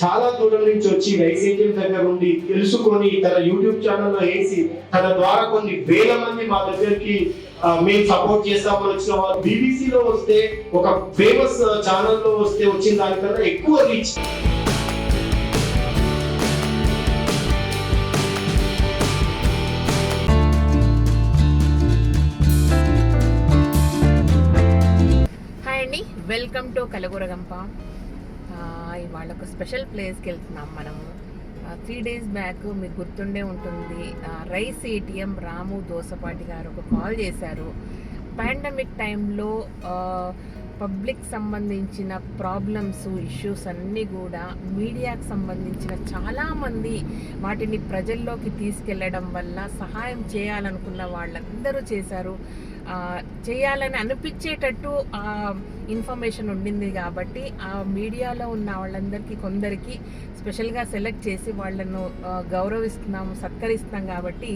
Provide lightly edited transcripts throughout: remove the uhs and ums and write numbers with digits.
చాలా దూరం నుంచి వచ్చి రైస్ ఏటీఎం దగ్గర ఉండి తెలుసుకొని తన యూట్యూబ్ ఛానల్లో వేసి తన ద్వారా కొన్ని వేల మంది మా దగ్గరికి మేము సపోర్ట్ చేస్తామని వచ్చిన వాళ్ళు బీబీసీలో వస్తే ఒక ఫేమస్ ఛానల్లో వస్తే వచ్చిన దానికన్నా ఎక్కువ రీచ్. హాయ్ అండి, వెల్కమ్ టు కలగూర గంప. ఇవాళ ఒక స్పెషల్ ప్లేస్కి వెళ్తున్నాం మనము. 3 days బ్యాక్ మీకు గుర్తుండే ఉంటుంది, రైస్ ఏటీఎం రాము దోసపాటి గారు ఒక కాల్ చేశారు. పాండమిక్ టైంలో పబ్లిక్ సంబంధించిన ప్రాబ్లమ్స్, ఇష్యూస్ అన్నీ కూడా మీడియాకు సంబంధించిన చాలామంది వాటిని ప్రజల్లోకి తీసుకెళ్లడం వల్ల సహాయం చేయాలనుకున్న వాళ్ళందరూ చేశారు. చేయాలని అనిపించేటట్టు ఇన్ఫర్మేషన్ ఉండింది కాబట్టి ఆ మీడియాలో ఉన్న వాళ్ళందరికీ కొందరికి స్పెషల్గా సెలెక్ట్ చేసి వాళ్ళను గౌరవిస్తున్నాం, సత్కరిస్తున్నాం కాబట్టి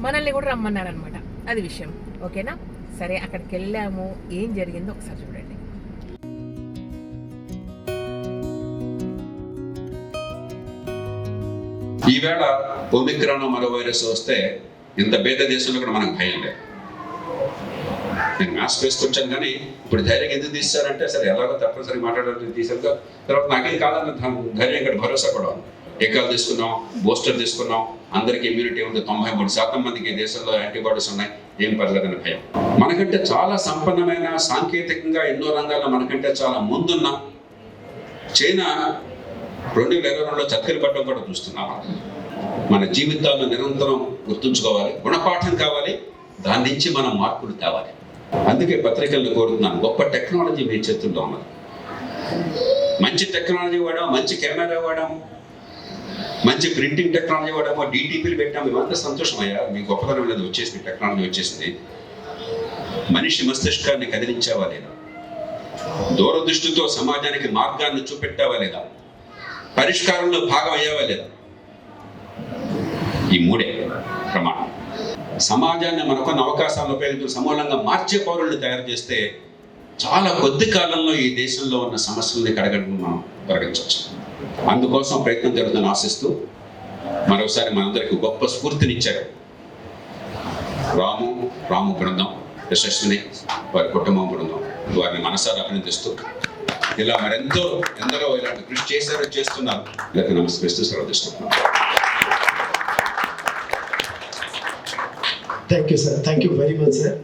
మనల్ని కూడా రమ్మన్నారనమాట. అది విషయం. ఓకేనా? సరే, అక్కడికి వెళ్ళాము. ఏం జరిగిందో ఒకసారి చూడండి. ఈవేళ ఒమిక్రాన్ మరో వైరస్ వస్తే ఇంత భేద దేశంలో కూడా మనకు భయం లేదు. నేను మాస్క్ వేసుకొచ్చాను, కానీ ఇప్పుడు ధైర్యం ఎందుకు తీస్తారంటే సరే ఎలాగో తప్పనిసరి మాట్లాడాలని తీసాక తర్వాత నాకేం కాదని ధైర్యం ఇక్కడ భరోసా కూడా ఉంది. టీకాలు తీసుకున్నాం, బూస్టర్ తీసుకున్నాం, అందరికీ ఇమ్యూనిటీ ఉంది. 93% మందికి ఈ దేశంలో యాంటీబాడీస్ ఉన్నాయి, ఏం పర్లేదని భయం. మనకంటే చాలా సంపన్నమైన, సాంకేతికంగా ఎన్నో రంగాల్లో మనకంటే చాలా ముందున్న చైనా 2022లో చక్కెర పడ్డం కూడా చూస్తున్నాం. మన జీవితాల్లో నిరంతరం గుర్తుంచుకోవాలి, గుణపాఠం కావాలి, దాని నుంచి మనం మార్పులు తేవాలి. అందుకే పత్రికలను కోరుతున్నాను, గొప్ప టెక్నాలజీ మీ చేతుల్లో ఉన్నది. మంచి టెక్నాలజీ వాడాం, మంచి కెమెరా వాడాం, మంచి ప్రింటింగ్ టెక్నాలజీ వాడాము, డిటిపిలు పెట్టాము. ఇవంతా సంతోషమయ్యా, మీ గొప్పతనం అనేది వచ్చేసింది, టెక్నాలజీ వచ్చేసింది. మనిషి మస్తిష్కాన్ని కదిలించావా లేదా? దూరదృష్టితో సమాజానికి మార్గాన్ని చూపెట్టావా లేదా? పరిష్కారంలో భాగం అయ్యావా లేదా? ఈ మూడే ప్రమాణం. సమాజాన్ని మనకున్న అవకాశాలను ఉపయోగించి సమూలంగా మార్చే పౌరులను తయారు చేస్తే చాలా కొద్ది కాలంలో ఈ దేశంలో ఉన్న సమస్యల్ని కడగడం మనం తొలగించవచ్చు. అందుకోసం ప్రయత్నం జరుగుతుందని ఆశిస్తూ మరోసారి మనందరికీ గొప్ప స్ఫూర్తినిచ్చారు రాము బృందం, యశస్విని, వారి కుటుంబం బృందం. వారిని మనసారా అభినందిస్తూ ఇలా ఎందరో ఇలాంటి కృషి చేశారో చేస్తున్నారు. ఇలా నమస్కరిస్తూ సెలవు తీసుకుంటున్నాను. Thank you sir, thank you very much sir.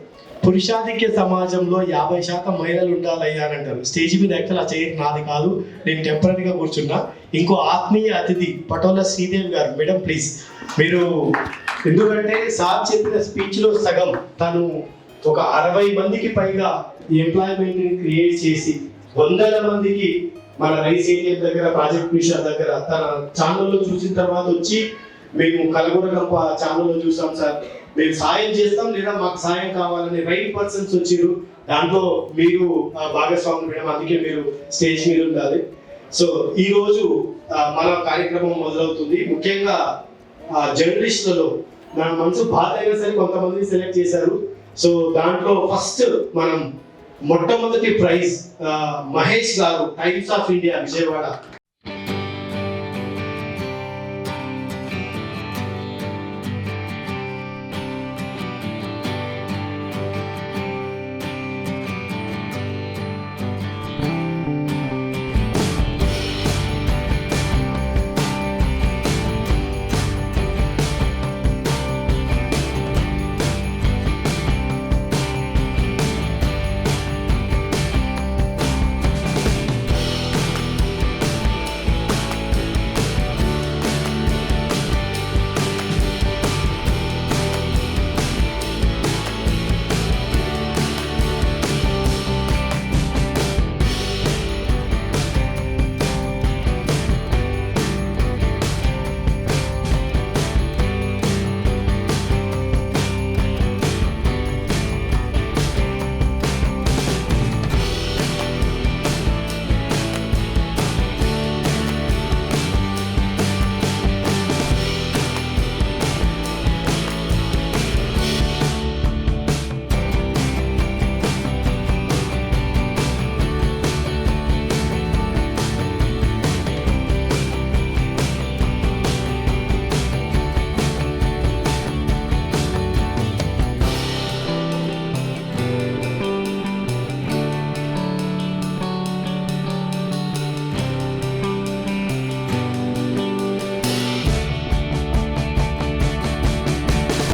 పురుషాధిక్య సమాజంలో 50% మహిళలు ఉండాలయ్యా అని అంటారు. స్టేజ్ మీద యాక్చువల్ ఆ చైర్ నాది కాదు, నేను టెంపరీగా కూర్చున్నా. ఇంకో ఆత్మీయ అతిథి పటోల శ్రీదేవి గారు, మేడం ప్లీజ్ మీరు. ఎందుకంటే సార్ చెప్పిన స్పీచ్లో సగం తను ఒక 60 మందికి పైగా ఎంప్లాయ్మెంట్ని క్రియేట్ చేసి వందల మందికి మన రైస్ ఏటీఎం దగ్గర, ప్రాజెక్ట్ మిషన్ దగ్గర తన ఛానల్లో చూసిన తర్వాత వచ్చి మేము కలగూర గంప ఛానల్లో చూసాం సార్, మేము సాయం చేస్తాం లేదా మాకు సాయం కావాలని రైట్ పర్సన్స్ వచ్చారు. దాంట్లో మీరు భాగస్వామి మేడం, అందుకే మీరు స్టేజ్ మీద ఉండాలి. సో ఈ రోజు మన కార్యక్రమం మొదలవుతుంది. ముఖ్యంగా జర్నలిస్టులలో మన మనసు బాధ అయినా సరే కొంతమంది సెలెక్ట్ చేశారు. సో దాంట్లో ఫస్ట్ మనం మొట్టమొదటి ప్రైజ్ మహేష్ గారు, Times of India Vijayawada.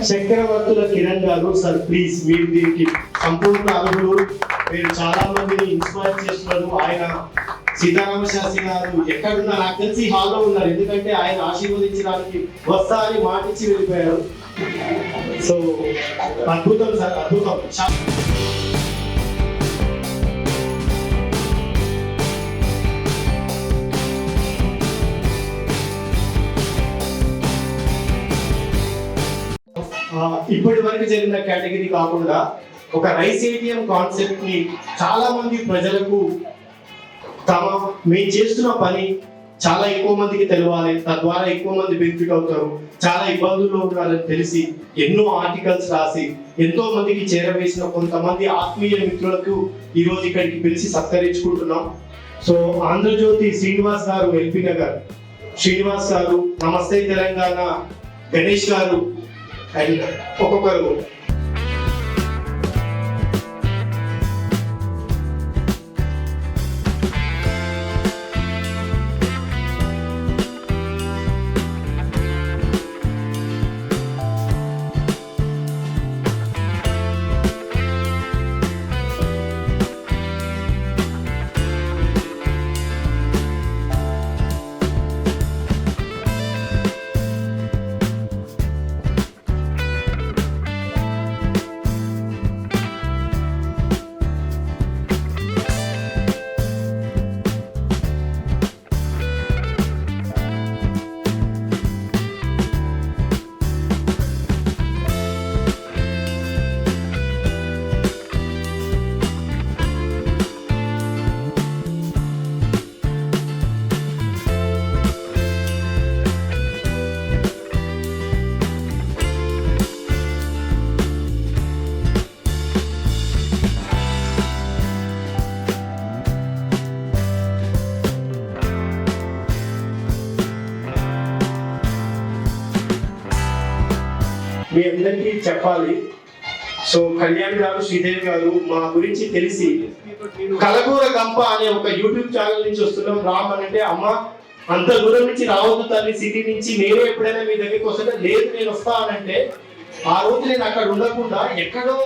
Chakravartula Kiran గారు, సార్ ప్లీజ్ మీరు దీనికి సంపూర్ణ అర్హులు. మీరు చాలా మందిని ఇన్స్పైర్ చేస్తున్నారు. ఆయన సీతారామ శాస్త్రి గారు ఎక్కడున్నా నాకు తెలిసి హాల్లో ఉన్నారు, ఎందుకంటే ఆయన ఆశీర్వదించడానికి వస్తా అని మాటిచ్చి వెళ్ళిపోయారు. సో అద్భుతం సార్, అద్భుతం. ఇప్పటి వరకు జరిగిన కేటగిరీ కాకుండా ఒక రైస్ ఏటీఎం కాన్సెప్ట్ ని చాలా మంది ప్రజలకు మేము చేస్తున్న పని చాలా ఎక్కువ మందికి తెలవాలి, తద్వారా ఎక్కువ మంది బెనిఫిట్ అవుతారు, చాలా ఇబ్బందుల్లో ఉన్నారని తెలిసి ఎన్నో ఆర్టికల్స్ రాసి ఎంతో మందికి చేరవేసిన కొంతమంది ఆత్మీయ మిత్రులకు ఈ రోజు ఇక్కడికి పిలిచి సత్కరించుకుంటున్నాం. సో ఆంధ్రజ్యోతి శ్రీనివాస్ గారు, ఎల్పీ నగర్ శ్రీనివాస్ గారు, నమస్తే తెలంగాణ గణేష్ గారు అండ్ ఒక్కొక్కరు. మీ అందరికీ చెప్పాలి. సో కళ్యాణ్ గారు, శ్రీదేవి గారు మా గురించి తెలిసి కలగూర గంప అనే ఒక యూట్యూబ్ ఛానల్ నుంచి వస్తున్నాం. రామ్ అంటే అమ్మ అంత దూరం నుంచి రావద్దు తల్లి, సిటీ నుంచి నేను ఎప్పుడైనా మీ దగ్గరికి వస్తుంటే లేదు నేను వస్తా అనంటే ఆ రోజు నేను అక్కడ ఉండకుండా ఎక్కడో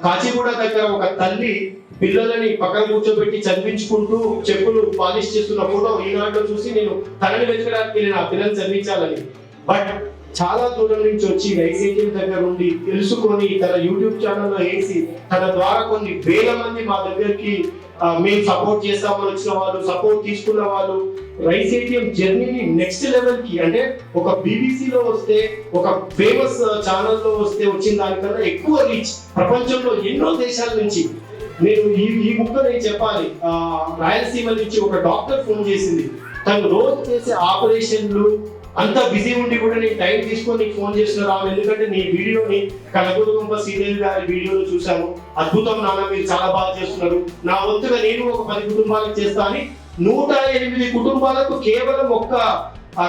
కాచిగూడ దగ్గర ఒక తల్లి పిల్లలని పక్కన కూర్చోబెట్టి చదివించుకుంటూ చెప్పులు పాలిష్ చేస్తున్న ఫోటో ఈనాడులో చూసి నేను తనని వెతకడానికి వెళ్ళి నా పిల్లల్ని చదివించాలని. బట్ చాలా దూరం నుంచి వచ్చి రైస్ ఏటీఎం దగ్గర ఉండి తెలుసుకొని తన యూట్యూబ్ ఛానల్లో వేసి తన ద్వారా కొన్ని వేల మంది మా దగ్గరికి మేము సపోర్ట్ చేస్తామని వచ్చిన వాళ్ళు, సపోర్ట్ తీసుకున్న వాళ్ళు రైస్ ఏటీఎం జర్నీని నెక్స్ట్ లెవెల్ కి, అంటే ఒక బీబీసీలో వస్తే ఒక ఫేమస్ ఛానల్లో వస్తే వచ్చిన దానికన్నా ఎక్కువ రీచ్ ప్రపంచంలో ఎన్నో దేశాల నుంచి. నేను ఈ బుక్ నేను చెప్పాలి, రాయలసీమ నుంచి ఒక డాక్టర్ ఫోన్ చేసింది, తను రోజు చేసే ఆపరేషన్లు అంత బిజీ ఉండి కూడా నేను టైం తీసుకొని నీకు ఫోన్ చేస్తున్నారు. ఎందుకంటే నీ వీడియోని కలగూరు గంప శ్రీదేవి గారి వీడియోలో చూశాను, అద్భుతం నాన్న మీరు చాలా బాగా చేస్తున్నారు, నా వంతుగా నేను ఒక 10 కుటుంబాలకు చేస్తా అని 108 కుటుంబాలకు కేవలం ఒక్క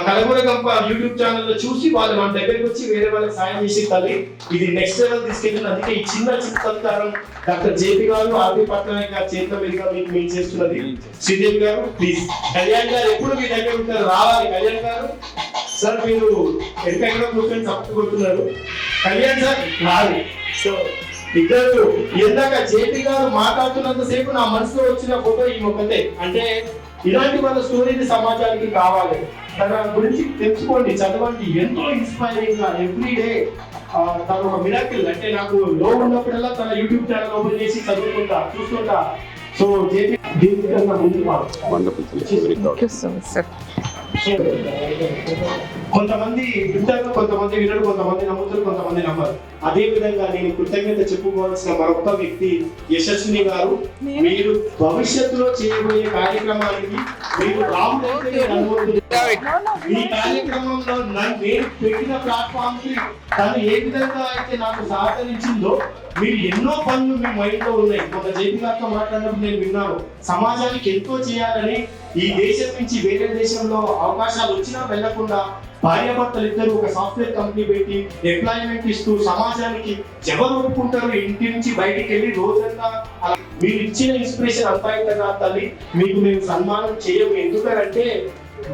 కలగూర గంప యూట్యూబ్ ఛానల్లో చూసి వాళ్ళు మన దగ్గరికి వచ్చి వేరే వాళ్ళకి సాయం చేసి తల్లి ఇది నెక్స్ట్ లెవెల్ తీసుకెళ్ళింది. అందుకే ఈ చిన్న సత్కారం డాక్టర్ జేపీ గారు, ఆర్పి పట్నాయక్ గారు చేతిలో మీదుగా మీకు మేము చేస్తున్నది. శ్రీదేవి గారు ప్లీజ్. కళ్యాణ్ గారు ఎప్పుడు మీ దగ్గర ఉంటారు, రావాలి. కళ్యాణ్ గారు సార్ మీరు ఎక్కడెక్కడ కూర్చొని తప్పుకుంటున్నారు, కళ్యాణ్ సార్ రావాలి. సో ఇద్దరు ఇందాక జేపీ గారు మాట్లాడుతున్నంత సేపు నా మనసులో వచ్చిన ఫోటో ఈ ఒకటే. అంటే ఇలాంటి వాళ్ళ స్టోరీని సమాజానికి కావాలి, తన గురించి తెలుసుకోండి, చదవండి. ఎంతో ఇన్స్పైరింగ్ గా ఎవ్రీ డే తను ఒక మిరాకిల్. అంటే నాకు లో ఉన్నప్పుడల్లా తన యూట్యూబ్ ఛానల్ ఓపెన్ చేసి చదువుకుంటా చూస్తుంటా. సో జేపీ దీనికన్నా ముందు కొంతమంది వింటారు, కొంతమంది వినరు, కొంతమంది నమ్ముతారు, కొంతమంది నమ్మరు. అదే విధంగా నేను కృతజ్ఞత చెప్పుకోవాల్సిన మరొక వ్యక్తి యశస్విని గారు. మీరు భవిష్యత్తులో చేయబోయే కార్యక్రమానికి మీరు ఈ కార్యక్రమంలో నేను పెట్టిన ప్లాట్ఫామ్ కి తను ఏ విధంగా అయితే నాకు సహకరించిందో మీరు ఎన్నో పనులు మీ మైండ్ లో ఉన్నాయి. ఒక జేపీ గారితో మాట్లాడినప్పుడు నేను విన్నాను, సమాజానికి ఎంతో చేయాలని, ఈ దేశం నుంచి వేరే దేశంలో అవకాశాలు వచ్చినా వెళ్లకుండా భార్యాభర్తలు ఇద్దరు ఒక సాఫ్ట్వేర్ కంపెనీ పెట్టి ఎంప్లాయ్మెంట్ ఇస్తూ సమాజానికి ఎవరు ఒప్పుకుంటారు ఇంటి నుంచి బయటికి వెళ్ళి రోజంతా మీరు ఇచ్చిన ఇన్స్పిరేషన్ అంతా ఇంతగా తల్లి మీకు మేము సన్మానం చేయము. ఎందుకంటే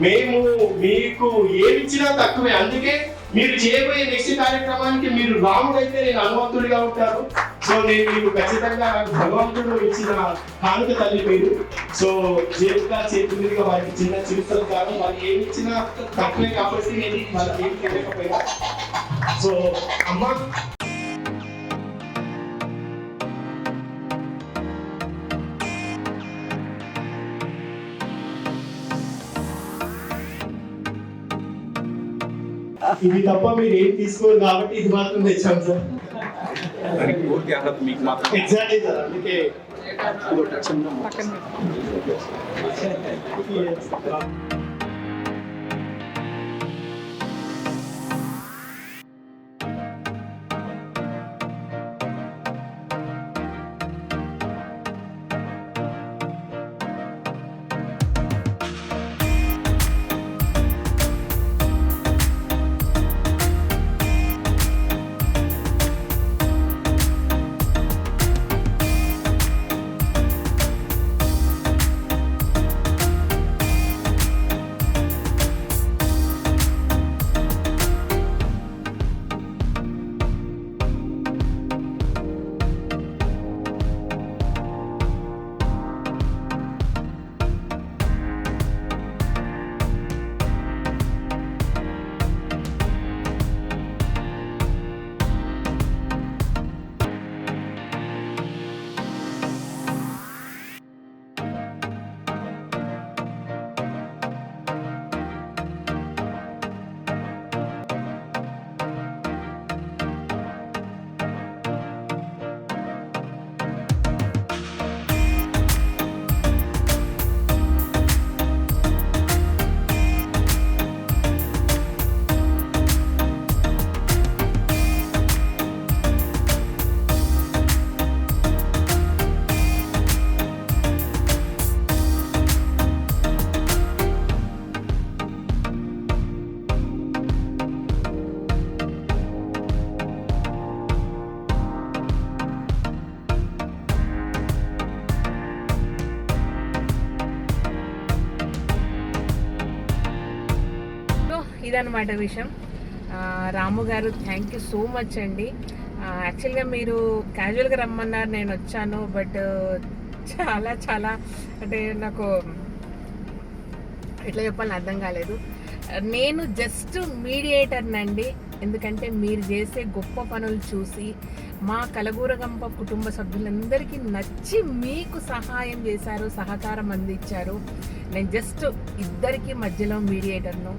మేము మీకు ఏమిచ్చినా తక్కువే. అందుకే మీరు చేయబోయే నెక్స్ట్ కార్యక్రమానికి మీరు రాముడు అయితే నేను హనుమంతుడిగా ఉంటారు. సో నేను మీకు ఖచ్చితంగా భగవంతుడు ఇచ్చిన కానుక తల్లి మీరు. సో జేబుగా చేతి మీదుగా వారికి చిన్న చిరుతలు కాదు, వారికి ఏమి ఇచ్చినా తక్కువే కాబట్టి నేను వాళ్ళకి ఏమి తెలియకపోయినా. సో అమ్మ ఇది తప్ప మీరు ఏం తీసుకోరు కాబట్టి ఇది మాత్రం తెచ్చాం సార్. ఎగ్జాక్ట్లీ సార్, అందుకే ఇదన్నమాట విషయం. రాము గారు థ్యాంక్ యూ సో మచ్ అండి. యాక్చువల్గా మీరు క్యాజువల్గా రమ్మన్నారు, నేను వచ్చాను. బట్ చాలా చాలా అంటే నాకు ఎట్లా చెప్పాలని అర్థం కాలేదు. నేను జస్ట్ మీడియేటర్నండి. ఎందుకంటే మీరు చేసే గొప్ప పనులు చూసి మా కలగూర గంప కుటుంబ సభ్యులందరికీ నచ్చి మీకు సహాయం చేశారు, సహకారం అందించారు. నేను జస్ట్ ఇద్దరికి మధ్యలో మీడియేటర్ను.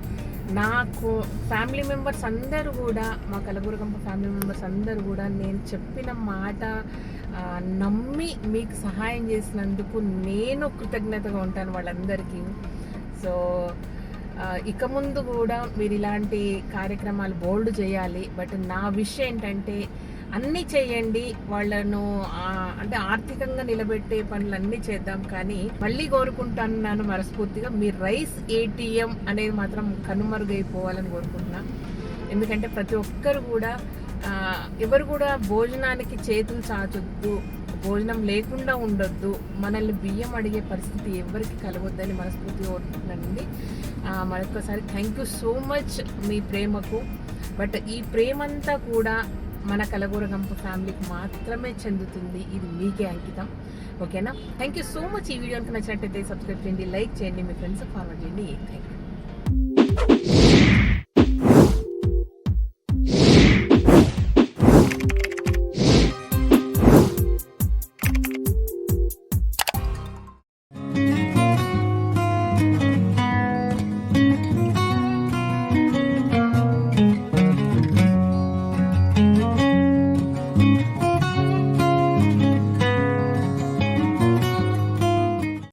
నాకు ఫ్యామిలీ మెంబర్స్ అందరూ కూడా, మా కలగూర గంప ఫ్యామిలీ మెంబర్స్ అందరూ కూడా నేను చెప్పిన మాట నమ్మి మీకు సహాయం చేసినందుకు నేను కృతజ్ఞతగా ఉంటాను వాళ్ళందరికీ. సో ఇక ముందు కూడా మీరు ఇలాంటి కార్యక్రమాలు బోల్డ్ చేయాలి. బట్ నా విషయం ఏంటంటే అన్నీ చేయండి, వాళ్ళను అంటే ఆర్థికంగా నిలబెట్టే పనులన్నీ చేద్దాం. కానీ మళ్ళీ కోరుకుంటున్నాను మనస్ఫూర్తిగా, మీ రైస్ ATM అనేది మాత్రం కనుమరుగైపోవాలని కోరుకుంటున్నా. ఎందుకంటే ప్రతి ఒక్కరు కూడా ఎవరు కూడా భోజనానికి చేతులు చాచొద్దు, భోజనం లేకుండా ఉండొద్దు, మనల్ని బియ్యం అడిగే పరిస్థితి ఎవరికి కలగొద్దని మనస్ఫూర్తిగా కోరుకుంటున్నానండి. మరొకసారి థ్యాంక్ యూ సో మచ్ మీ ప్రేమకు. బట్ ఈ ప్రేమంతా కూడా మన కలగూర గంప ఫ్యామిలీకి మాత్రమే చెందుతుంది. ఇది మీకే అంకితం. ఓకేనా? Thank you so much. ఈ వీడియోకి నచ్చినట్టయితే సబ్స్క్రైబ్ చేయండి, లైక్ చేయండి, మీ ఫ్రెండ్స్ ఫార్వర్డ్ చేయండి. Thank you.